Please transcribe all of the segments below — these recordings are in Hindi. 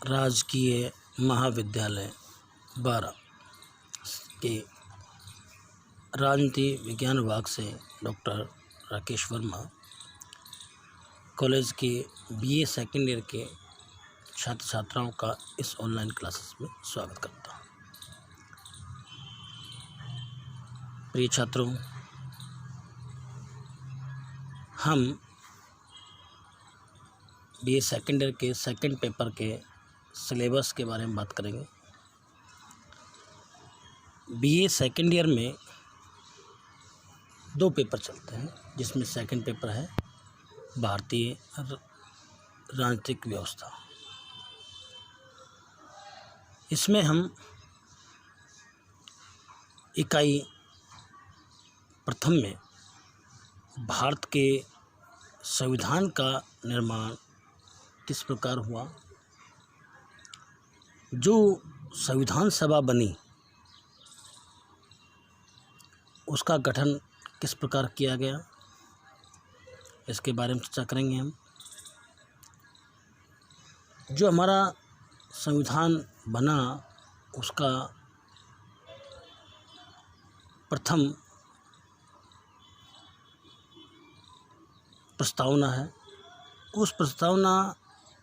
राजकीय महाविद्यालय बारा के राजनीति विज्ञान विभाग से डॉक्टर राकेश वर्मा कॉलेज के बीए सेकेंड ईयर के छात्र छात्राओं का इस ऑनलाइन क्लासेस में स्वागत करता हूँ। प्रिय छात्रों, हम बीए सेकेंड ईयर के सेकंड पेपर के सिलेबस के बारे में बात करेंगे। बीए सेकेंड ईयर में 2 पेपर चलते हैं, जिसमें सेकंड पेपर है भारतीय राजनीतिक व्यवस्था। इसमें हम इकाई प्रथम में भारत के संविधान का निर्माण किस प्रकार हुआ, जो संविधान सभा बनी उसका गठन किस प्रकार किया गया, इसके बारे में चर्चा करेंगे हम। जो हमारा संविधान बना उसका प्रथम प्रस्तावना है। उस प्रस्तावना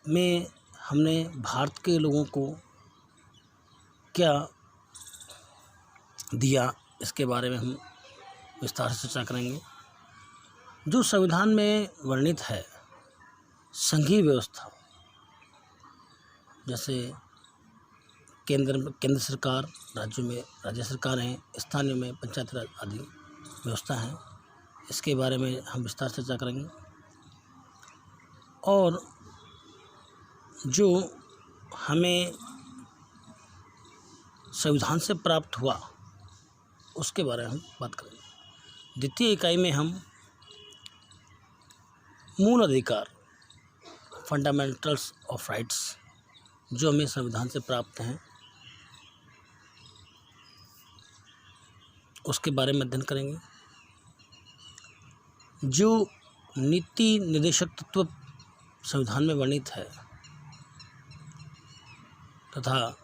में हमने भारत के लोगों को क्या दिया, इसके बारे में हम विस्तार से चर्चा करेंगे। जो संविधान में वर्णित है संघीय व्यवस्था, जैसे केंद्र सरकार, राज्यों में राज्य सरकारें, स्थानीय में पंचायत राज आदि व्यवस्था है, इसके बारे में हम विस्तार से चर्चा करेंगे। और जो हमें संविधान से प्राप्त हुआ उसके बारे में हम बात करेंगे। द्वितीय इकाई में हम मूल अधिकार, फंडामेंटल्स ऑफ राइट्स, जो हमें संविधान से प्राप्त हैं, उसके बारे में अध्ययन करेंगे। जो नीति निर्देशक तत्व संविधान में वर्णित है तथा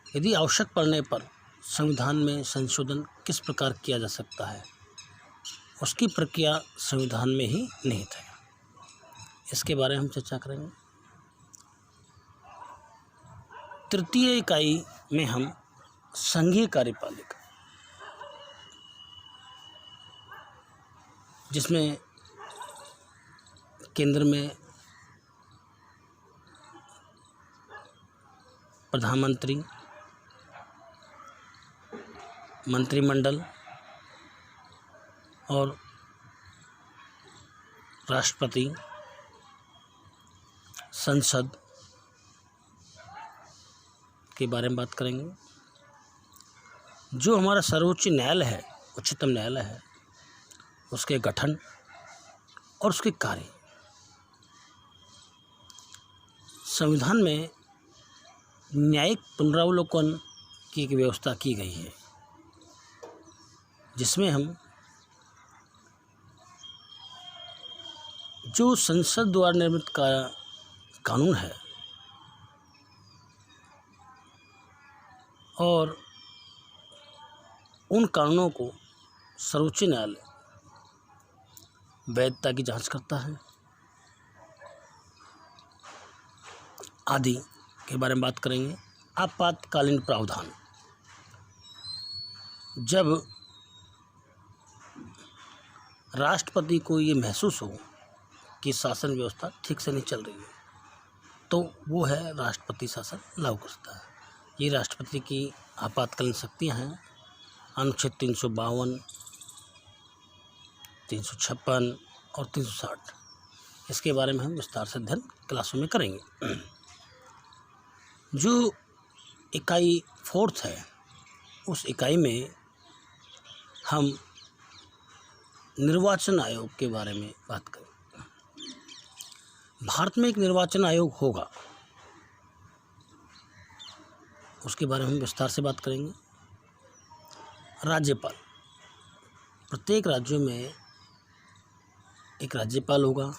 यदि आवश्यक पड़ने पर संविधान में संशोधन किस प्रकार किया जा सकता है, उसकी प्रक्रिया संविधान में ही निहित है, इसके बारे में हम चर्चा करेंगे। तृतीय इकाई में हम संघीय कार्यपालिका, जिसमें केंद्र में प्रधानमंत्री, मंत्रिमंडल और राष्ट्रपति, संसद के बारे में बात करेंगे। जो हमारा सर्वोच्च न्यायालय है, उच्चतम न्यायालय है, उसके गठन और उसके कार्य। संविधान में न्यायिक पुनरावलोकन की एक व्यवस्था की गई है, जिसमें हम जो संसद द्वारा निर्मित कानून है और उन कानूनों को सर्वोच्च न्यायालय वैधता की जांच करता है आदि के बारे में बात करेंगे। आपातकालीन प्रावधान, जब राष्ट्रपति को ये महसूस हो कि शासन व्यवस्था ठीक से नहीं चल रही है, तो वो है राष्ट्रपति शासन लागू कर सकता है। ये राष्ट्रपति की आपातकालीन शक्तियाँ हैं। अनुच्छेद 352, 356 और 360, इसके बारे में हम विस्तार से अध्ययन क्लासों में करेंगे। जो इकाई 4th है, उस इकाई में हम निर्वाचन आयोग के बारे में बात करें। भारत में एक निर्वाचन आयोग होगा, उसके बारे में हम विस्तार से बात करेंगे। राज्यपाल, प्रत्येक राज्यों में एक राज्यपाल होगा,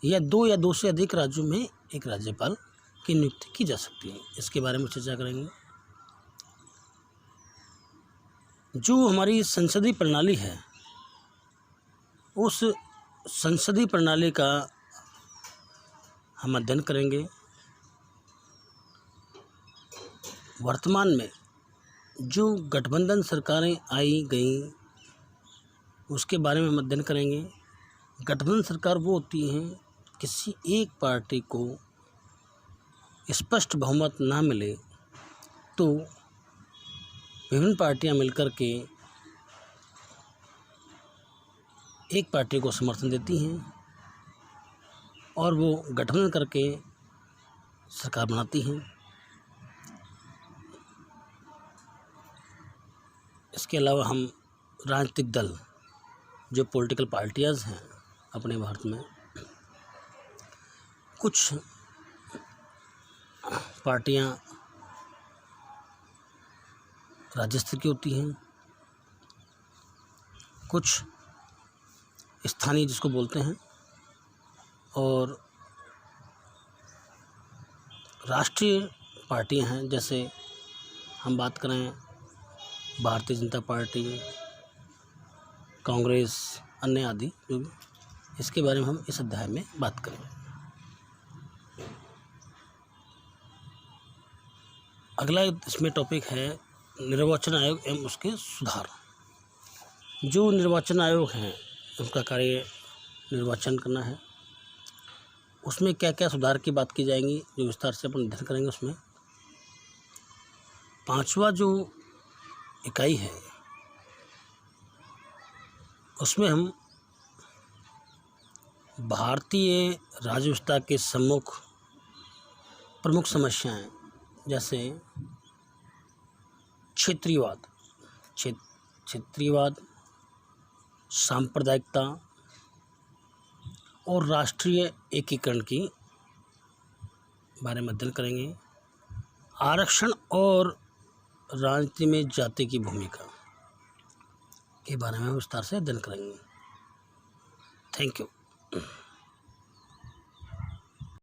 या 2 या 2 से अधिक राज्यों में एक राज्यपाल की नियुक्ति की जा सकती है, इसके बारे में चर्चा करेंगे। जो हमारी संसदीय प्रणाली है, उस संसदीय प्रणाली का हम अध्ययन करेंगे। वर्तमान में जो गठबंधन सरकारें आई गई, उसके बारे में हम अध्ययन करेंगे। गठबंधन सरकार वो होती हैं, किसी एक पार्टी को स्पष्ट बहुमत ना मिले तो विभिन्न पार्टियां मिलकर के एक पार्टी को समर्थन देती हैं और वो गठबंधन करके सरकार बनाती हैं। इसके अलावा हम राजनीतिक दल, जो पॉलिटिकल पार्टियाज़ हैं अपने भारत में, कुछ पार्टियां राज्य स्तर की होती हैं, कुछ स्थानीय जिसको बोलते हैं, और राष्ट्रीय पार्टियां हैं। जैसे हम बात करें भारतीय जनता पार्टी, कांग्रेस, अन्य आदि, जो भी, इसके बारे में हम इस अध्याय में बात करेंगे। अगला इसमें टॉपिक है निर्वाचन आयोग एवं उसके सुधार। जो निर्वाचन आयोग हैं, उनका कार्य निर्वाचन करना है, उसमें क्या क्या सुधार की बात की जाएंगी, जो विस्तार से अपन अध्ययन करेंगे। उसमें 5वां जो इकाई है, उसमें हम भारतीय राज्य व्यवस्था के प्रमुख समस्याएं, जैसे क्षेत्रीयवाद, सांप्रदायिकता और राष्ट्रीय एकीकरण की बारे में अध्ययन करेंगे। आरक्षण और राजनीति में जाति की भूमिका के बारे में विस्तार से अध्ययन करेंगे। Thank you.